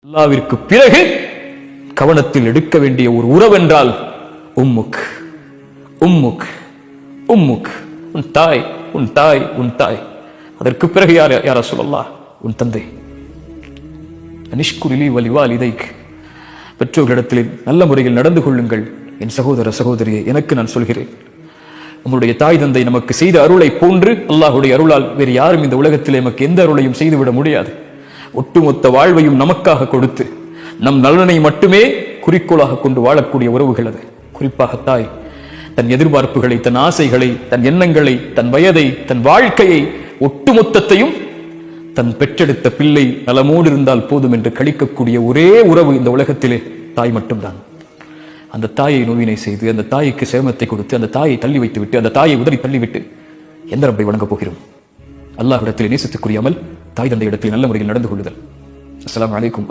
அல்லாஹ்விற்கு பிறகு கவனத்தில் எடுக்க வேண்டிய ஒரு உறவென்றால் உம்முக் உம்முக் உம்முக் உன் தாய் உன் தாய் உன் தாய். அதற்கு பிறகு யார் ரசூலல்லாஹ்? உன் தந்தை. அனிஷ்குரிலி வலிவாலிதைக், பெற்றோர்களிடத்தில் நல்ல முறையில் நடந்து கொள்ளுங்கள். என் சகோதர சகோதரியை, எனக்கு நான் சொல்கிறேன், நம்முடைய தாய் தந்தை நமக்கு செய்த அருளை போன்று அல்லாஹ்வுடைய அருளால் வேறு யாரும் இந்த உலகத்தில் நமக்கு எந்த அருளையும் செய்துவிட முடியாது. ஒட்டுமொத்த வாழ்வையும் நமக்காக கொடுத்து நம் நலனை மட்டுமே குறிக்கோளாக கொண்டு வாழக்கூடிய உறவுகள் அது. குறிப்பாக தாய் தன் எதிர்பார்ப்புகளை, தன் ஆசைகளை, தன் எண்ணங்களை, தன் வயதை, தன் வாழ்க்கையை, ஒட்டுமொத்தத்தையும் தன் பெற்றெடுத்த பிள்ளை நலமோடு இருந்தால் போதும் என்று கழிக்கக்கூடிய ஒரே உறவு இந்த உலகத்திலே தாய் மட்டும்தான். அந்த தாயை நோவினை செய்து, அந்த தாய்க்கு சேமத்தை கொடுத்து, அந்த தாயை தள்ளி வைத்து விட்டு, அந்த தாயை உதறி தள்ளிவிட்டு எந்த ரப்பை வணங்கப் போகிறோம்? அல்லாஹ்விடத்தில் நேசத்துக்குரிய அமல் தாய் தந்தை இடத்தில் நல்ல முறையில் நடந்து கொள்ளுதல். அஸ்ஸலாமு அலைக்கும்.